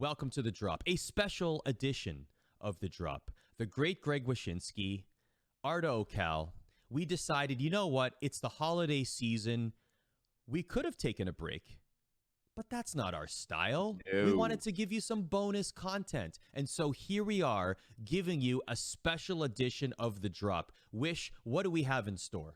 Welcome to The Drop, a special edition of The Drop. The great Greg Wyshynski, Arda Ocal, we decided, you know what? It's the holiday season. We could have taken a break, but that's not our style. No. We wanted to give you some bonus content. And so here we are giving you a special edition of The Drop. Wish, what do we have in store?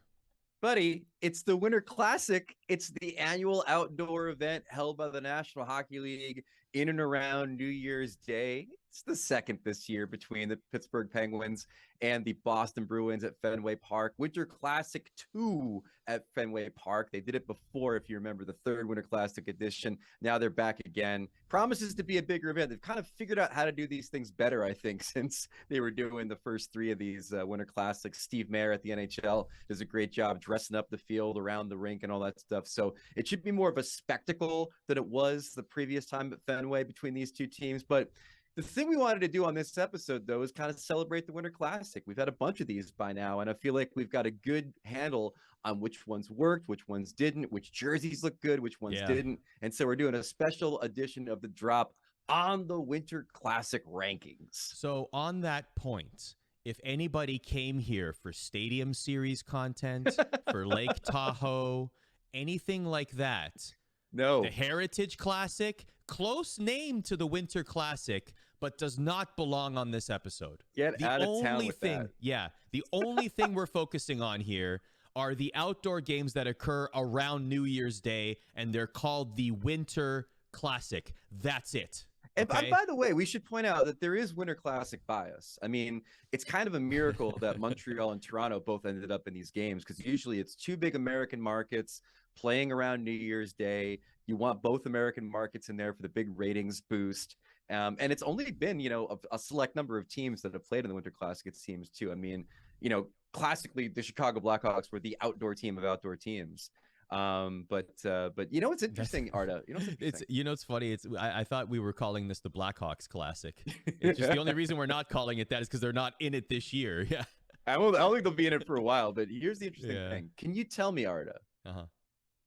Buddy, it's the Winter Classic. It's the annual outdoor event held by the National Hockey League in and around New Year's Day. It's the second this year between the Pittsburgh Penguins and the Boston Bruins at Fenway Park. Winter Classic 2 at Fenway Park. They did it before, if you remember, the third Winter Classic edition. Now they're back again. Promises to be a bigger event. They've kind of figured out how to do these things better, I think, since they were doing the first three of these Winter Classics. Steve Mayer at the NHL does a great job dressing up the field around the rink and all that stuff. So it should be more of a spectacle than it was the previous time at Fenway between these two teams. But the thing we wanted to do on this episode, though, is kind of celebrate the Winter Classic. We've had a bunch of these by now, and I feel like we've got a good handle on which ones worked, which ones didn't, which jerseys look good, which ones didn't. And so we're doing a special edition of The Drop on the Winter Classic rankings. So on that point, if anybody came here for Stadium Series content, for Lake Tahoe, anything like that, no. The Heritage Classic, close name to the Winter Classic, but does not belong on this episode. Get out of town with that. Yeah, the only thing we're focusing on here are the outdoor games that occur around New Year's Day, and they're called the Winter Classic. That's it. And okay? by the way, we should point out that there is Winter Classic bias. I mean, it's kind of a miracle that Montreal and Toronto both ended up in these games, because usually it's two big American markets playing around New Year's Day. You want both American markets in there for the big ratings boost. And it's only been, a select number of teams that have played in the Winter Classic, it seems, too. I mean, classically, the Chicago Blackhawks were the outdoor team of outdoor teams. But what's interesting, Arda? It's funny. I thought we were calling this the Blackhawks Classic. It's just the only reason we're not calling it that is because they're not in it this year. Yeah, I don't think they'll be in it for a while. But here's the interesting thing: can you tell me, Arda,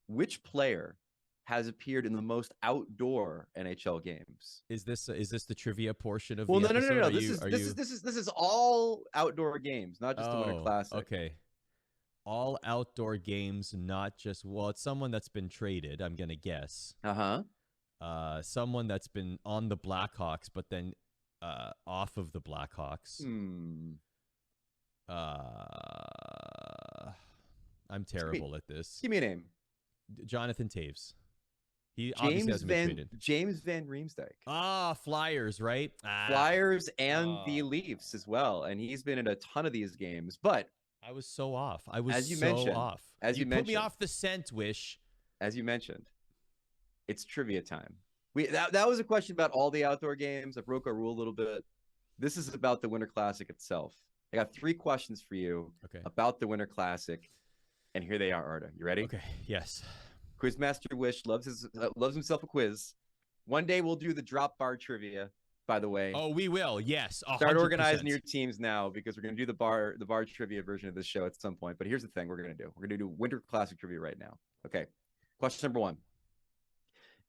which player has appeared in the most outdoor NHL games? Is this the trivia portion of? Well, the episode? No. This is all outdoor games, not just the Winter Classic. Okay. All outdoor games, not just, it's someone that's been traded, I'm going to guess. Someone that's been on the Blackhawks, but then off of the Blackhawks. I'm terrible at this. Give me a name. Jonathan Taves. He obviously hasn't been traded. James Van Riemsdyk. Flyers, right? Flyers and the Leafs as well. And he's been in a ton of these games, but I was so off. I was as you so mentioned, off. As you put me off the scent, Wish. As you mentioned, it's trivia time. That was a question about all the outdoor games. I broke our rule a little bit. This is about the Winter Classic itself. I got 3 questions for you about the Winter Classic, and here they are, Arda. You ready? Okay. Yes. Quizmaster Wish loves himself a quiz. One day we'll do the drop bar trivia. By the way, we will. Yes, 100%. Start organizing your teams now, because we're going to do the bar trivia version of this show at some point. But here's the thing: we're going to do Winter Classic trivia right now. Okay, question number 1: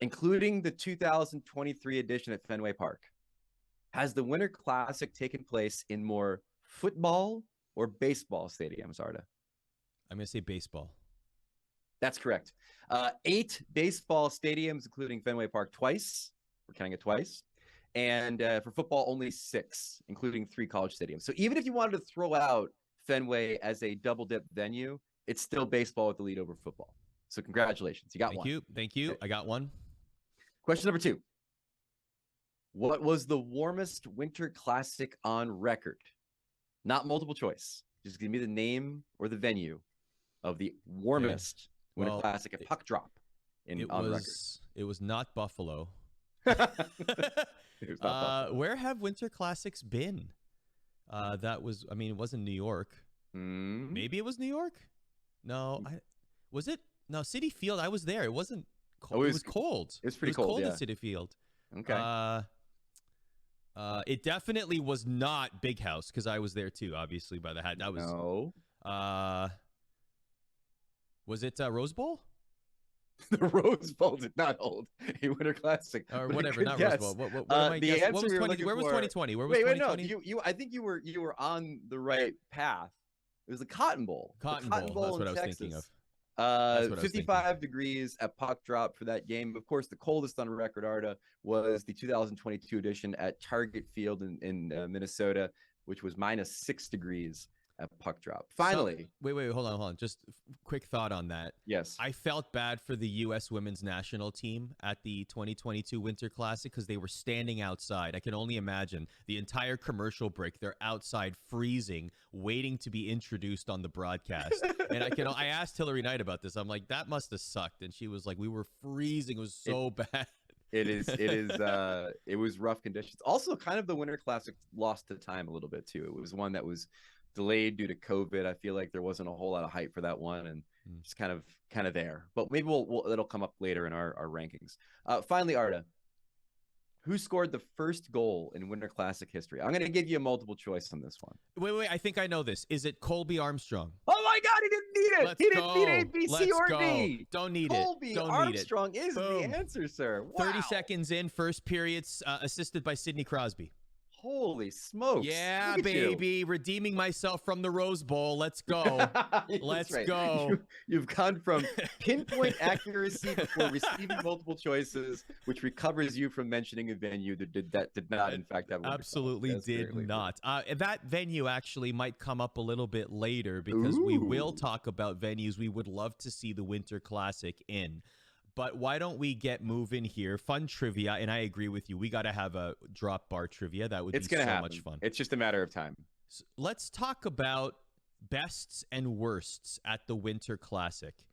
including the 2023 edition at Fenway Park, has the Winter Classic taken place in more football or baseball stadiums, Arda? I'm going to say baseball. That's correct. 8 baseball stadiums, including Fenway Park twice. We're counting it twice. And for football, only 6, including 3 college stadiums. So even if you wanted to throw out Fenway as a double-dip venue, it's still baseball with the lead over football. So congratulations. You got one. Thank you. I got one. Question number 2. What was the warmest Winter Classic on record? Not multiple choice. Just give me the name or the venue of the warmest Winter Classic at puck drop on record. It was not Buffalo. Where have Winter Classics been? It wasn't New York. Maybe it was New York. No, was it? No, Citi Field. I was there. It wasn't cold. It was cold. It was pretty cold. At Citi Field. Okay. It definitely was not Big House, because I was there too. Obviously, by the hat. That was no. Was it Rose Bowl? The Rose Bowl did not hold a Winter Classic. Or but a whatever, good not guess. Rose Bowl. What am I The guessing? answer we were looking Where was for- 2020? Where was Wait, 2020? no. I think you were on the right path. It was the Cotton Bowl. Cotton the Cotton Bowl. That's in what I was Texas. thinking of. That's what I was 55 degrees at puck drop for that game. Of course, the coldest on record, Arda, was the 2022 edition at Target Field in Minnesota, which was -6 degrees at puck drop. Finally. So, wait, hold on. Just quick thought on that. Yes. I felt bad for the U.S. women's national team at the 2022 Winter Classic because they were standing outside. I can only imagine the entire commercial break. They're outside freezing, waiting to be introduced on the broadcast. And I asked Hillary Knight about this. I'm like, that must have sucked. And she was like, we were freezing. It was so bad. It was rough conditions. Also, kind of the Winter Classic lost to time a little bit too. It was one that was delayed due to COVID. I feel like there wasn't a whole lot of hype for that one, and just kind of there. But maybe it'll come up later in our rankings. Finally, Arda, who scored the first goal in Winter Classic history? I'm going to give you a multiple choice on this one. Wait. I think I know this. Is it Colby Armstrong? Oh my God, he didn't need it. He didn't need A, B, C, or D. Don't need Colby it. Don't Armstrong need it. is Boom. the answer, sir. Wow. 30 seconds in, first periods, assisted by Sidney Crosby. Holy smokes. Yeah, baby. Redeeming myself from the Rose Bowl. Let's go. Let's go. You've gone from pinpoint accuracy before receiving multiple choices, which recovers you from mentioning a venue that did not, in fact, have absolutely did not. That venue actually might come up a little bit later because we will talk about venues we would love to see the Winter Classic in. But why don't we get moving here? Fun trivia, and I agree with you. We got to have a drop bar trivia. That would be so much fun. It's just a matter of time. So let's talk about bests and worsts at the Winter Classic.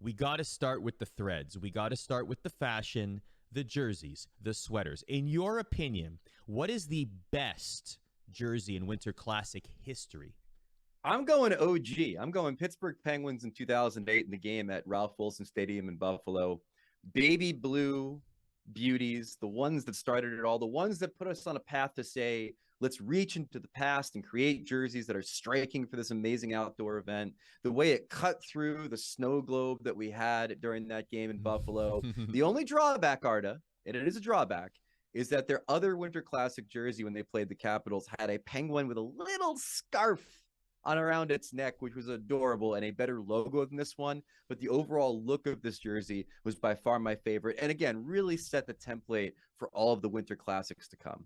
We got to start with the threads. We got to start with the fashion, the jerseys, the sweaters. In your opinion, what is the best jersey in Winter Classic history? I'm going OG. I'm going Pittsburgh Penguins in 2008 in the game at Ralph Wilson Stadium in Buffalo. Baby blue beauties, the ones that started it all, the ones that put us on a path to say, let's reach into the past and create jerseys that are striking for this amazing outdoor event. The way it cut through the snow globe that we had during that game in Buffalo. The only drawback, Arda, and it is a drawback, is that their other Winter Classic jersey when they played the Capitals had a penguin with a little scarf on around its neck, which was adorable and a better logo than this one. But the overall look of this jersey was by far my favorite. And again, really set the template for all of the Winter Classics to come.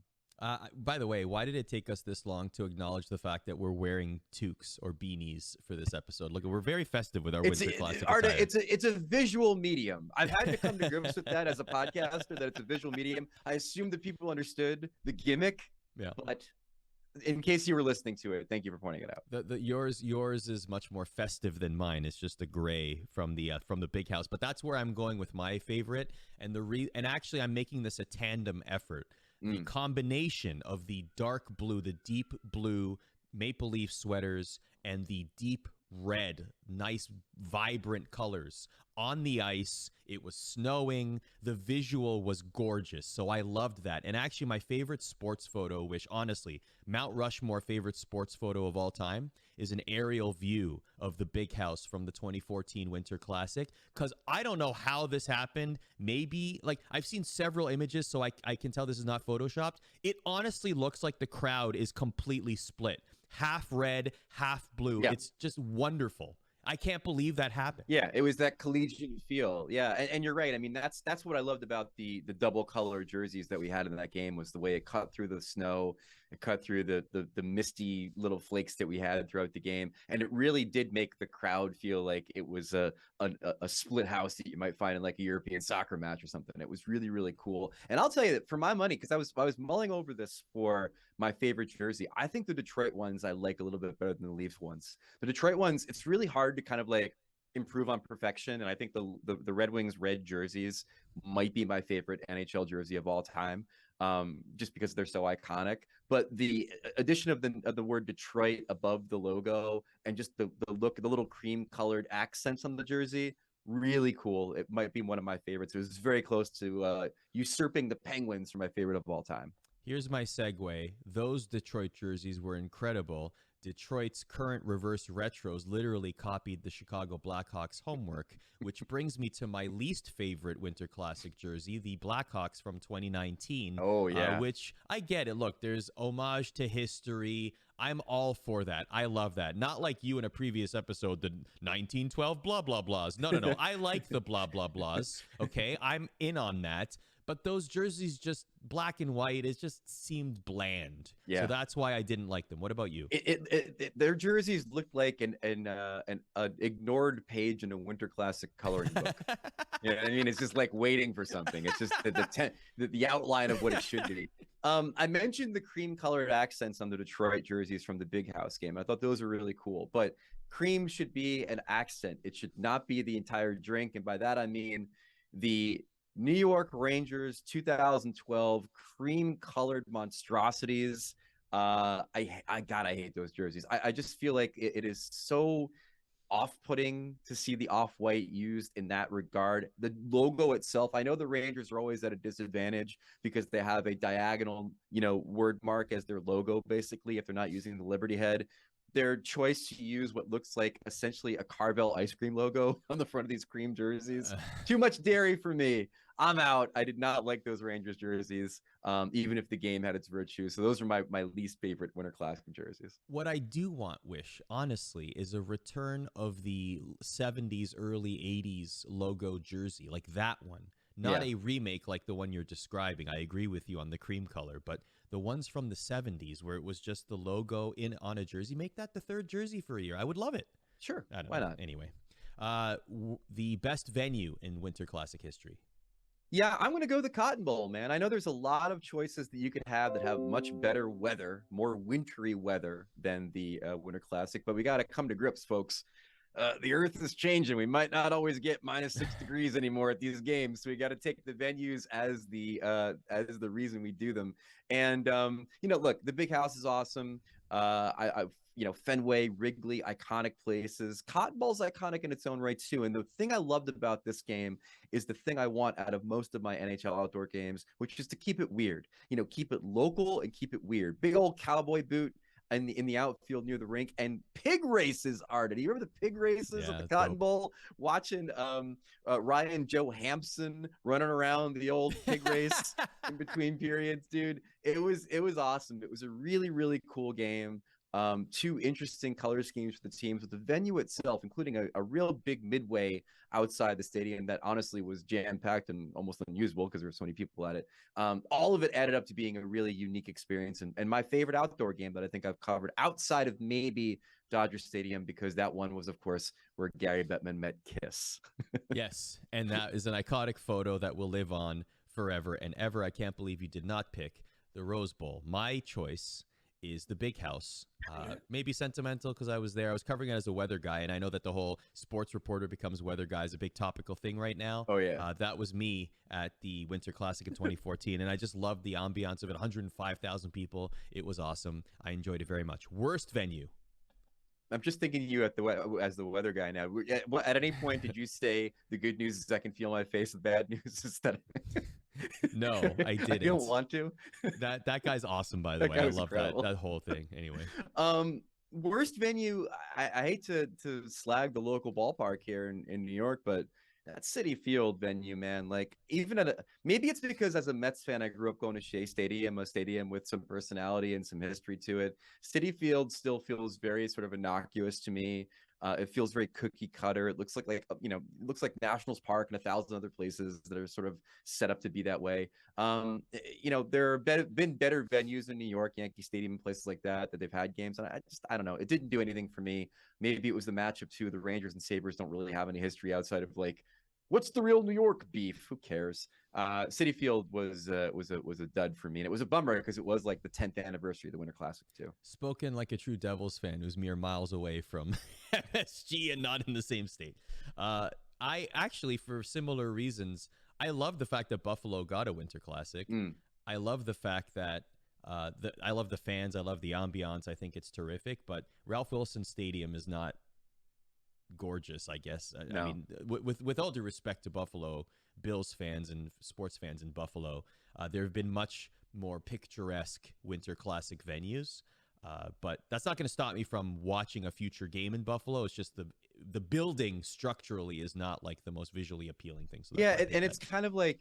By the way, why did it take us this long to acknowledge the fact that we're wearing toques or beanies for this episode? Look, we're very festive with our Winter Classic Arda, attire. it's a visual medium. I've had to come to grips with that as a podcaster, that it's a visual medium. I assumed that people understood the gimmick, but in case you were listening to it, thank you for pointing it out. Yours is much more festive than mine. It's just a gray from the big house, but that's where I'm going with my favorite. And and actually, I'm making this a tandem effort. The combination of the dark blue, the deep blue Maple Leaf sweaters, and the deep red, nice, vibrant colors on the ice. It was snowing. The visual was gorgeous. So I loved that. And actually, my favorite sports photo, which honestly, Mount Rushmore favorite sports photo of all time, is an aerial view of the big house from the 2014 Winter Classic. Because I don't know how this happened. Maybe, like, I've seen several images, so I can tell this is not photoshopped. It honestly looks like the crowd is completely split. Half red, half blue. Yeah. It's just wonderful. I can't believe that happened. Yeah, it was that collegiate feel. Yeah, and you're right. I mean, that's what I loved about the double color jerseys that we had in that game, was the way it cut through the snow, it cut through the misty little flakes that we had throughout the game, and it really did make the crowd feel like it was a split house that you might find in like a European soccer match or something. It was really, really cool. And I'll tell you that for my money, because I was mulling over this for my favorite jersey, I think the Detroit ones I like a little bit better than the Leafs ones. The Detroit ones, it's really hard to kind of like improve on perfection, and I think the Red Wings red jerseys might be my favorite NHL jersey of all time, just because they're so iconic. But the addition of the word Detroit above the logo, and just the look, the little cream colored accents on the jersey, really cool. It might be one of my favorites. It was very close to usurping the Penguins for my favorite of all time. Here's my segue. Those Detroit jerseys were incredible Detroit's current reverse retros literally copied the Chicago Blackhawks homework, which brings me to my least favorite Winter Classic jersey, the Blackhawks from 2019. Oh, yeah. Which I get it. Look, there's homage to history. I'm all for that. I love that. Not like you in a previous episode, the 1912 blah, blah, blahs. No. I like the blah, blah, blahs. Okay. I'm in on that. But those jerseys, just black and white, it just seemed bland. Yeah. So that's why I didn't like them. What about you? Their jerseys looked like an ignored page in a Winter Classic coloring book. You know what I mean? It's just like waiting for something. It's just the outline of what it should be. I mentioned the cream colored accents on the Detroit jerseys from the Big House game. I thought those were really cool, but cream should be an accent. It should not be the entire drink. And by that, I mean the New York Rangers 2012 cream colored monstrosities. I hate those jerseys. I just feel like it is so off-putting to see the off-white used in that regard. The logo itself, I know the Rangers are always at a disadvantage because they have a diagonal, word mark as their logo, basically, if they're not using the Liberty head. Their choice to use what looks like essentially a Carvel ice cream logo on the front of these cream jerseys. Too much dairy for me. I'm out. I did not like those Rangers jerseys, even if the game had its virtues. So those are my least favorite Winter Classic jerseys. What I do want, Wish, honestly, is a return of the 70s, early 80s logo jersey, like that one. Not a remake like the one you're describing. I agree with you on the cream color, but the ones from the 70s where it was just the logo on a jersey, make that the third jersey for a year. I would love it. Sure. Why not? Anyway, the best venue in Winter Classic history. Yeah, I'm going to go the Cotton Bowl, man. I know there's a lot of choices that you could have that have much better weather, more wintry weather than the Winter Classic, but we got to come to grips, folks. The earth is changing. We might not always get -6 degrees anymore at these games. So we got to take the venues as the reason we do them. And look, the Big House is awesome. Fenway, Wrigley, iconic places. Cotton Bowl's iconic in its own right too. And the thing I loved about this game is the thing I want out of most of my NHL outdoor games, which is to keep it weird. Keep it local and keep it weird. Big old cowboy boot in the outfield near the rink, and pig races. Arda, do you remember the pig races at the Cotton Bowl? Watching Ryan Johansson running around the old pig race in between periods, dude. It was awesome. It was a really, really cool game. Two interesting color schemes for the teams, with the venue itself, including a real big midway outside the stadium that honestly was jam-packed and almost unusable because there were so many people at it. All of it added up to being a really unique experience, and my favorite outdoor game that I think I've covered outside of maybe Dodger Stadium, because that one was, of course, where Gary Bettman met Kiss. Yes, and that is an iconic photo that will live on forever and ever. I can't believe you did not pick the Rose Bowl. My choice is the Big House. Maybe sentimental because I was there. I was covering it as a weather guy, and I know that the whole sports reporter becomes weather guy is a big topical thing right now. Oh, yeah. That was me at the Winter Classic in 2014, and I just loved the ambiance of it. 105,000 people. It was awesome. I enjoyed it very much. Worst venue? I'm just thinking of you as the weather guy now. At any point did you say the good news is I can feel my face, the bad news is that No, I didn't. I don't want to. That guy's awesome, by the way. I love that whole thing. Anyway. Worst venue, I hate to slag the local ballpark here in New York, but that Citi Field venue, man, like even maybe it's because as a Mets fan, I grew up going to Shea Stadium, a stadium with some personality and some history to it. Citi Field still feels very sort of innocuous to me. It feels very cookie cutter. It looks like it looks like Nationals Park and 1,000 other places that are sort of set up to be that way. There have been better venues in New York, Yankee Stadium, and places like that they've had games. And I don't know. It didn't do anything for me. Maybe it was the matchup too. The Rangers and Sabres don't really have any history outside of like, what's the real New York beef? Who cares? Citi Field was a dud for me, and it was a bummer because it was like the 10th anniversary of the Winter Classic too. Spoken like a true Devils fan who's mere miles away from MSG and not in the same state. I actually, for similar reasons, I love the fact that Buffalo got a Winter Classic. I love the fact that I love the fans. I love the ambiance. I think it's terrific. But Ralph Wilson Stadium is not gorgeous, I guess. No. I mean, with all due respect to Buffalo Bills fans and sports fans in Buffalo, there have been much more picturesque Winter Classic venues. But that's not going to stop me from watching a future game in Buffalo. It's just the building structurally is not like the most visually appealing thing. So that's Yeah, why I picked and that. it's kind of like,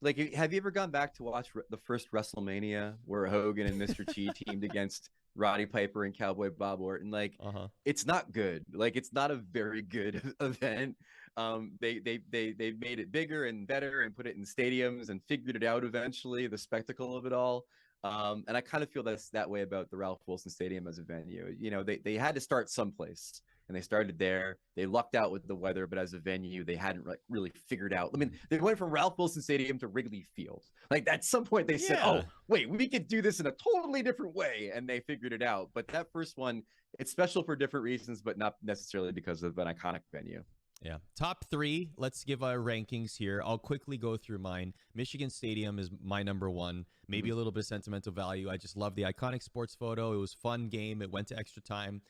like, have you ever gone back to watch the first WrestleMania where Hogan and Mr. T teamed against Roddy Piper and Cowboy Bob Orton? Like, it's not good. Like, it's not a very good event. They made it bigger and better and put it in stadiums and figured it out eventually, the spectacle of it all. And I kind of feel that's that way about the Ralph Wilson Stadium as a venue. They had to start someplace, and they started there. They lucked out with the weather, but as a venue, they hadn't really figured out. I mean, they went from Ralph Wilson Stadium to Wrigley Field. Like, at some point, they said, "Oh, wait, we could do this in a totally different way," and they figured it out. But that first one, it's special for different reasons, but not necessarily because of an iconic venue. Yeah. Top 3. Let's give our rankings here. I'll quickly go through mine. Michigan Stadium is my number 1. Maybe a little bit of sentimental value. I just love the iconic sports photo. It was a fun game. It went to extra time.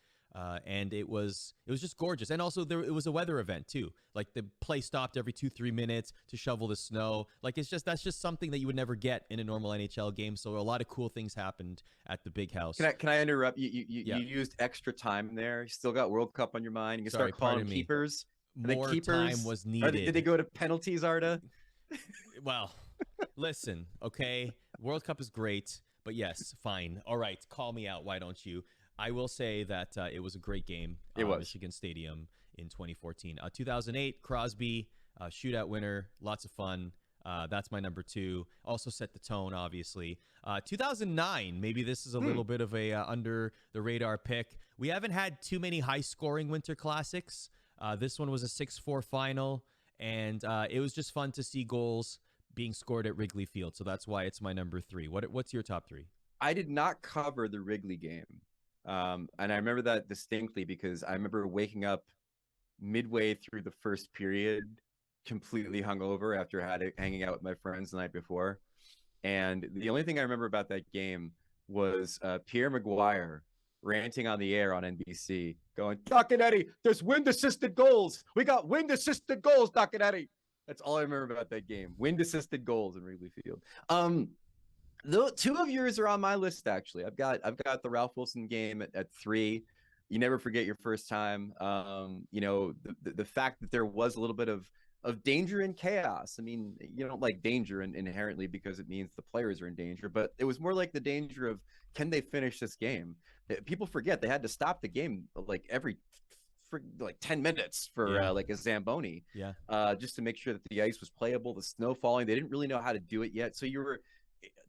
And it was just gorgeous. And also it was a weather event too. Like, the play stopped every 2-3 minutes to shovel the snow. Like, that's just something that you would never get in a normal NHL game. So a lot of cool things happened at the big house. Can I interrupt? You used extra time there. You still got World Cup on your mind. You can start calling keepers. More time was needed. Did they go to penalties, Arda? Well, listen, okay. World Cup is great, but yes, fine. All right, call me out. Why don't you? I will say that it was a great game. It was. Michigan Stadium in 2014. 2008, Crosby, shootout winner. Lots of fun. That's my number 2. Also set the tone, obviously. 2009, maybe this is a little bit of a under the radar pick. We haven't had too many high scoring Winter Classics. This one was a 6-4 final, and it was just fun to see goals being scored at Wrigley Field. So that's why it's my number 3. What's your top 3? I did not cover the Wrigley game. And I remember that distinctly because I remember waking up midway through the first period, completely hungover after hanging out with my friends the night before. And the only thing I remember about that game was Pierre Maguire ranting on the air on NBC, going, "Doc and Eddie, there's wind-assisted goals. We got wind-assisted goals, Doc and Eddie." That's all I remember about that game. Wind-assisted goals in Wrigley Field. The 2 of yours are on my list, actually. I've got the Ralph Wilson game at 3. You never forget your first time. The fact that there was a little bit of danger and chaos. I mean, you don't like danger inherently because it means the players are in danger, but it was more like the danger of, can they finish this game? People forget they had to stop the game like every 10 minutes for like a Zamboni, just to make sure that the ice was playable, the snow falling. They didn't really know how to do it yet. So you were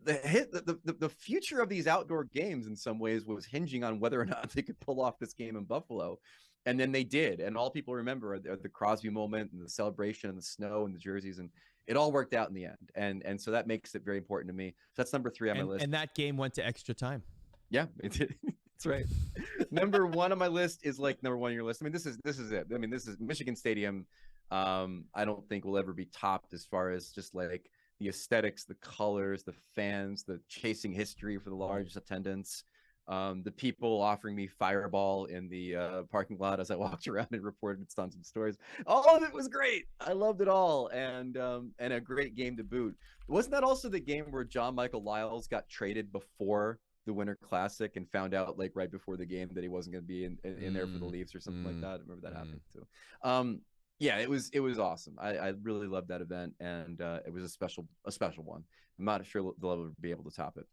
the future of these outdoor games in some ways was hinging on whether or not they could pull off this game in Buffalo. And then they did. And all people remember are the Crosby moment and the celebration and the snow and the jerseys. And it all worked out in the end. And so that makes it very important to me. So that's number 3 on my list. And that game went to extra time. Yeah, it did. That's right. Number 1 on my list is like number 1 on your list. I mean, this is it. I mean, this is Michigan Stadium. I don't think will ever be topped as far as just like the aesthetics, the colors, the fans, the chasing history for the largest attendance, the people offering me Fireball in the parking lot as I walked around and reported on some stories. All of it was great. I loved it all, and a great game to boot. Wasn't that also the game where John Michael Lyles got traded before the Winter Classic and found out like right before the game that he wasn't going to be in there for the Leafs or something like that? I remember that happening too. Yeah, it was awesome. I really loved that event, and it was a special one. I'm not sure they'll ever be able to top it.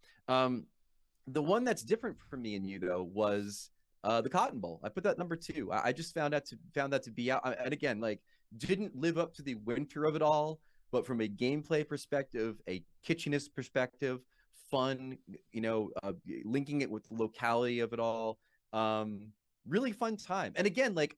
The one that's different from me and you though was the Cotton Bowl. I put that number 2. I just found that to be out, and again, like, didn't live up to the winter of it all, but from a gameplay perspective, a kitchenist perspective, fun, linking it with the locality of it all, really fun time. And again, like,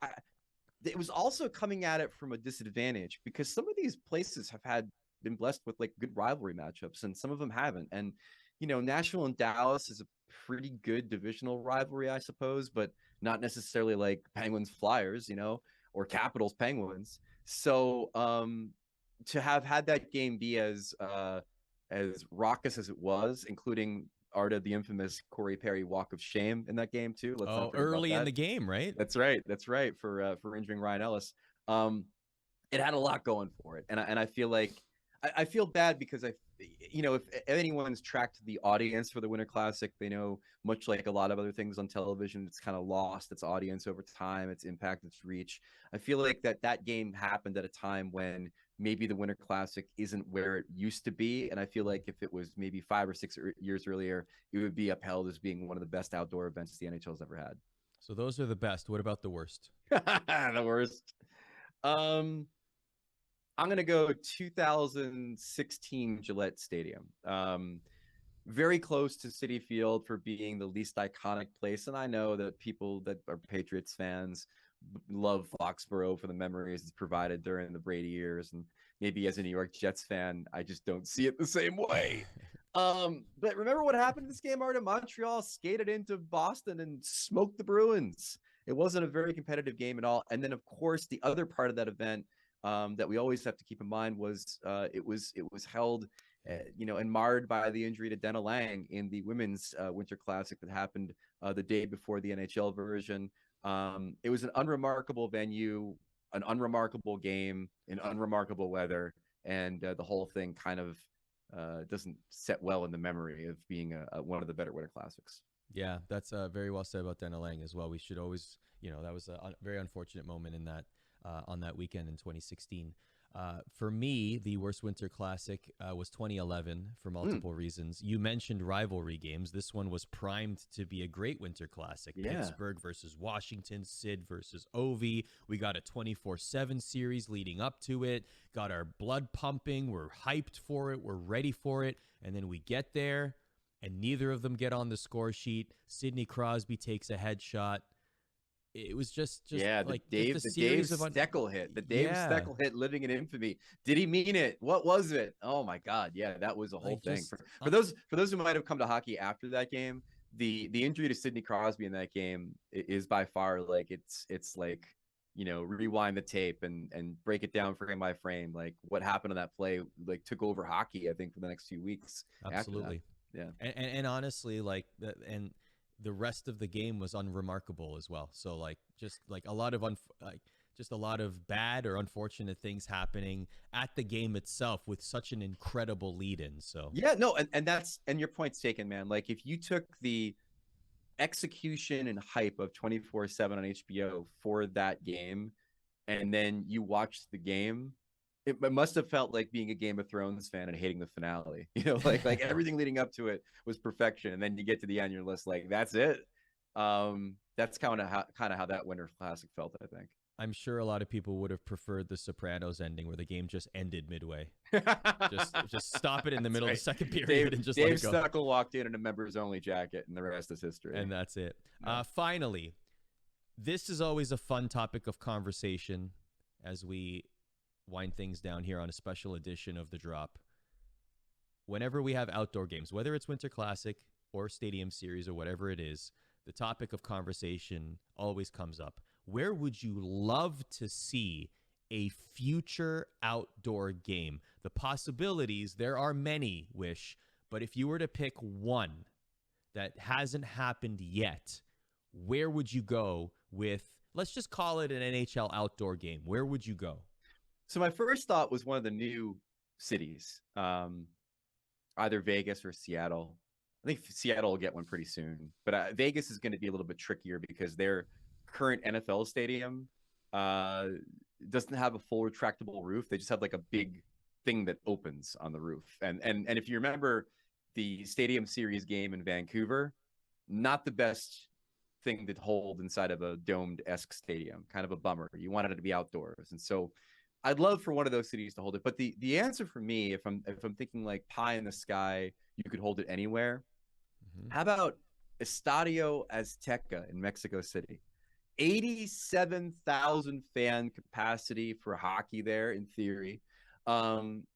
it was also coming at it from a disadvantage because some of these places have been blessed with like good rivalry matchups, and some of them haven't. And Nashville and Dallas is a pretty good divisional rivalry, I suppose, but not necessarily like Penguins Flyers, or Capitals Penguins. So to have had that game be as raucous as it was, including Arda, the infamous Corey Perry walk of shame in that game too. Let's not forget early about that. in the game, right? That's right. For injuring Ryan Ellis, it had a lot going for it, and I feel like I feel bad because if anyone's tracked the audience for the Winter Classic, they know, much like a lot of other things on television, it's kind of lost its audience over time, its impact, its reach. I feel like that game happened at a time when maybe the Winter Classic isn't where it used to be. And I feel like if it was maybe 5 or 6 years earlier, it would be upheld as being one of the best outdoor events the NHL's ever had. So those are the best. What about the worst? The worst. Um, I'm gonna go 2016 Gillette Stadium. Very close to Citi Field for being the least iconic place, and I know that people that are Patriots fans love Foxborough for the memories it's provided during the Brady years, and maybe as a New York Jets fan, I just don't see it the same way. But remember what happened in this game, Arda? Montreal skated into Boston and smoked the Bruins. It wasn't a very competitive game at all. And then, of course, the other part of that event that we always have to keep in mind was it was held, and marred by the injury to Dena Lang in the women's Winter Classic that happened the day before the NHL version. It was an unremarkable venue, an unremarkable game, in unremarkable weather, and the whole thing kind of doesn't set well in the memory of being one of the better Winter Classics. Yeah, that's very well said about Dena Lang as well. We should always, that was a very unfortunate moment in that on that weekend in 2016. For me, the worst Winter Classic was 2011 for multiple reasons. You mentioned rivalry games. This one was primed to be a great Winter Classic. Yeah. Pittsburgh versus Washington, Sid versus Ovi. We got a 24/7 series leading up to it. Got our blood pumping. We're hyped for it. We're ready for it. And then we get there, and neither of them get on the score sheet. Sidney Crosby takes a headshot. It was just like the Dave Steckel hit. The Dave Steckel hit, living in infamy. Did he mean it? What was it? Oh my God! Yeah, that was a whole thing. For those who might have come to hockey after that game, the injury to Sidney Crosby in that game is by far like it's like, rewind the tape and break it down frame by frame. Like what happened on that play took over hockey, I think, for the next few weeks. Absolutely. Yeah. And honestly, the rest of the game was unremarkable as well. So just a lot of bad or unfortunate things happening at the game itself with such an incredible lead in. So yeah, no, and your point's taken, man. Like if you took the execution and hype of 24/7 on HBO for that game, and then you watched the game, it must have felt like being a Game of Thrones fan and hating the finale. Like everything leading up to it was perfection, and then you get to the end, you're just like, that's it. That's kind of how that Winter Classic felt, I think. I'm sure a lot of people would have preferred the Sopranos ending, where the game just ended midway. just stop it in the middle of the second period and just let it go. Dave Steckel walked in a members only jacket, and the rest is history. And that's it. Yeah. Finally, this is always a fun topic of conversation as we wind things down here on a special edition of The Drop. Whenever we have outdoor games, whether it's Winter Classic or Stadium Series or whatever it is, the topic of conversation always comes up. Where would you love to see a future outdoor game? The possibilities, there are many, Wish, but if you were to pick one that hasn't happened yet, where would you go with, let's just call it an NHL outdoor game? Where would you go? So my first thought was one of the new cities, either Vegas or Seattle. I think Seattle will get one pretty soon, but Vegas is going to be a little bit trickier because their current NFL stadium doesn't have a full retractable roof. They just have a big thing that opens on the roof. And if you remember the Stadium Series game in Vancouver, not the best thing to hold inside of a domed-esque stadium. Kind of a bummer. You wanted it to be outdoors, and so I'd love for one of those cities to hold it. But the answer for me, if I'm thinking like pie in the sky, you could hold it anywhere. Mm-hmm. How about Estadio Azteca in Mexico City? 87,000 fan capacity for hockey there in theory.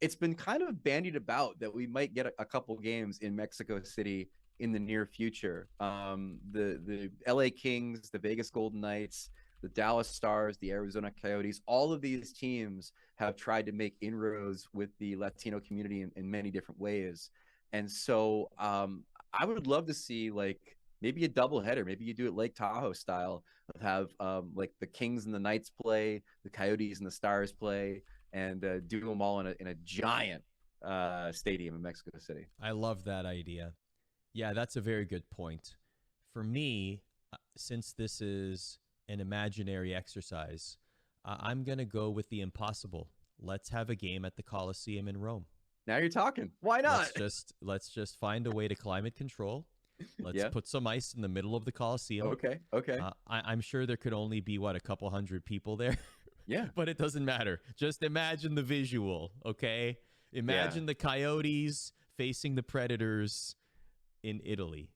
It's been kind of bandied about that we might get a couple games in Mexico City in the near future. The LA Kings, the Vegas Golden Knights, the Dallas Stars, the Arizona Coyotes, all of these teams have tried to make inroads with the Latino community in many different ways. And so I would love to see maybe a doubleheader. Maybe you do it Lake Tahoe style, of have the Kings and the Knights play, the Coyotes and the Stars play, and do them all in a giant stadium in Mexico City. I love that idea. Yeah, that's a very good point. For me, since this is an imaginary exercise, I'm going to go with the impossible. Let's have a game at the Coliseum in Rome. Now you're talking. Why not? Let's just find a way to climate control. Let's Yeah. put some ice in the middle of the Coliseum. Okay. Okay. I'm sure there could only be a couple hundred people there. Yeah. But it doesn't matter. Just imagine the visual, okay? Imagine the Coyotes facing the Predators in Italy.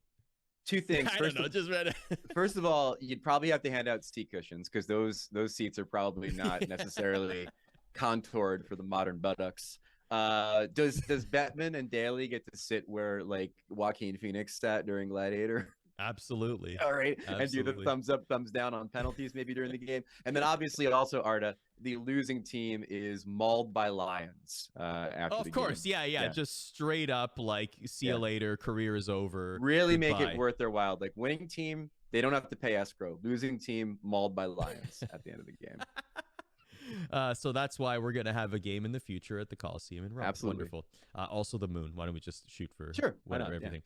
Two things. I don't know, just read it. First of all, you'd probably have to hand out seat cushions because those seats are probably not necessarily contoured for the modern buttocks. Does Bettman and Daly get to sit where like Joaquin Phoenix sat during Gladiator? Absolutely. All right. Absolutely. And do the thumbs up, thumbs down on penalties maybe during the game. And then obviously also, Arda, the losing team is mauled by lions after of the course. game. Yeah. Just straight up like, see you later, career is over. Really goodbye. Make it worth their while. Like winning team, they don't have to pay escrow. Losing team, mauled by lions at the end of the game. So that's why we're going to have a game in the future at the Coliseum in Rome. Absolutely. Wonderful. Also the moon. Why don't we just shoot for whatever, everything?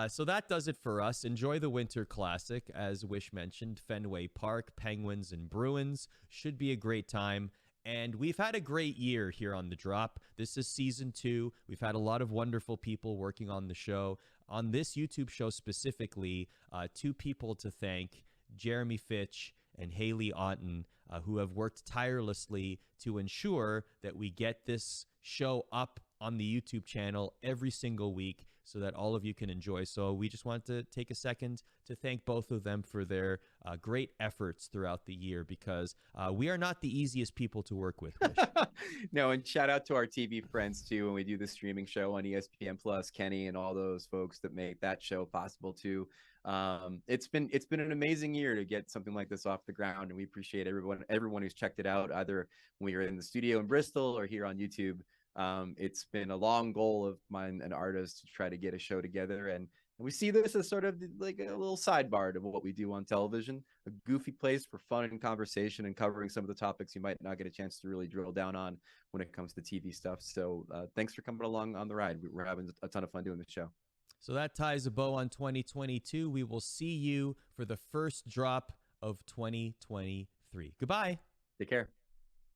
So that does it for us. Enjoy the Winter Classic. As Wish mentioned, Fenway Park, Penguins and Bruins should be a great time. And we've had a great year here on The Drop. This is season 2. We've had a lot of wonderful people working on the show. On this YouTube show specifically, 2 people to thank, Jeremy Fitch and Haley Otten, who have worked tirelessly to ensure that we get this show up on the YouTube channel every single week so that all of you can enjoy. So we just want to take a second to thank both of them for their great efforts throughout the year, because we are not the easiest people to work with. No, and shout out to our TV friends too when we do the streaming show on ESPN Plus, Kenny and all those folks that make that show possible too. It's been an amazing year to get something like this off the ground, and we appreciate everyone who's checked it out, either when we were in the studio in Bristol or here on YouTube. It's been a long goal of mine and Arda's to try to get a show together, and we see this as sort of like a little sidebar to what we do on television, a goofy place for fun and conversation and covering some of the topics you might not get a chance to really drill down on when it comes to TV stuff. So thanks for coming along on the ride. We're having a ton of fun doing the show. So that ties a bow on 2022. We will see you for the first drop of 2023. Goodbye. Take care.